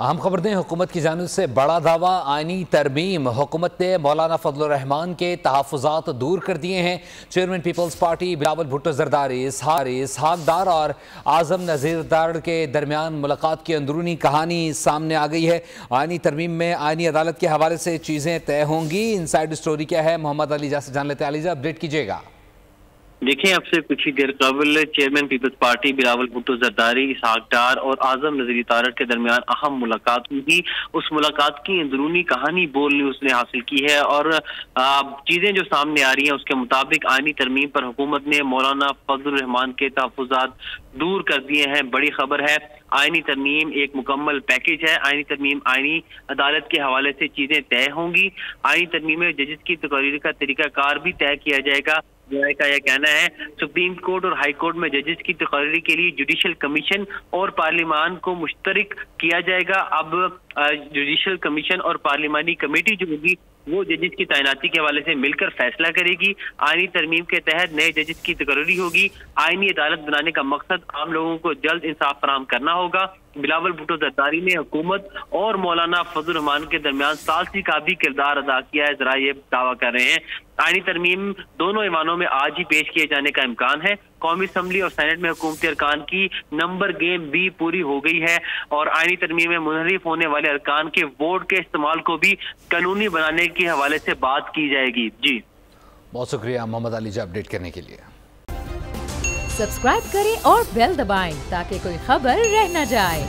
اہم خبر دیں، حکومت کی جانب سے بڑا دعویٰ آئینی ترمیم۔ حکومت نے مولانا فضل الرحمان کے تحفظات دور کر دیے ہیں۔ چیئرمین پیپلز پارٹی بلاول بھٹو زرداری، اسحاق ڈار اور اعظم نذیر ڈار کے درمیان ملاقات کی اندرونی کہانی سامنے آ گئی ہے۔ آئینی ترمیم میں آئینی عدالت کے حوالے سے چیزیں طے ہوں گی۔ انسائیڈ سٹوری کیا ہے، محمد علی جا سے جان لیتے ہیں۔ علی جا، اپڈیٹ کیجیے گا۔ دیکھیں، اب سے کچھ ہی دیر قبل چیئرمین پیپلز پارٹی بلاول بھٹو زرداری، اسحاق ڈار اور اعظم نذیر ڈار کے درمیان اہم ملاقات ہوئی۔ اس ملاقات کی اندرونی کہانی بول نیوز نے حاصل کی ہے اور چیزیں جو سامنے آ رہی ہیں اس کے مطابق آئینی ترمیم پر حکومت نے مولانا فضل الرحمان کے تحفظات دور کر دیے ہیں۔ بڑی خبر ہے، آئینی ترمیم ایک مکمل پیکج ہے۔ آئینی ترمیم آئینی عدالت کے حوالے سے چیزیں طے ہوں گی۔ آئینی ترمیم میں ججز کی تقرری کا طریقہ کار بھی طے کیا جائے گا۔ رائے کا یہ کہنا ہے، سپریم کورٹ اور ہائی کورٹ میں ججز کی تقرری کے لیے جوڈیشل کمیشن اور پارلیمان کو مشترک کیا جائے گا۔ اب جوڈیشل کمیشن اور پارلیمانی کمیٹی جو ہوگی وہ ججز کی تعیناتی کے حوالے سے مل کر فیصلہ کرے گی۔ آئینی ترمیم کے تحت نئے ججز کی تقرری ہوگی۔ آئینی عدالت بنانے کا مقصد عام لوگوں کو جلد انصاف فراہم کرنا ہوگا۔ بلاول بھٹو زرداری نے حکومت اور مولانا فضل الرحمان کے درمیان ثالثی کا بھی کردار ادا کیا ہے، ذرا یہ دعویٰ کر رہے ہیں۔ آئینی ترمیم دونوں ایوانوں میں آج ہی پیش کیے جانے کا امکان ہے۔ قومی اسمبلی اور سینٹ میں حکومتی ارکان کی نمبر گیم بھی پوری ہو گئی ہے اور آئینی ترمیم میں منحرف ہونے والے ارکان کے ووٹ کے استعمال کو بھی قانونی بنانے کے حوالے سے بات کی جائے گی۔ جی بہت شکریہ محمد علی جا اپڈیٹ کرنے کے لیے۔ سبسکرائب کریں اور بیل دبائیں تاکہ کوئی خبر رہ نہ جائے۔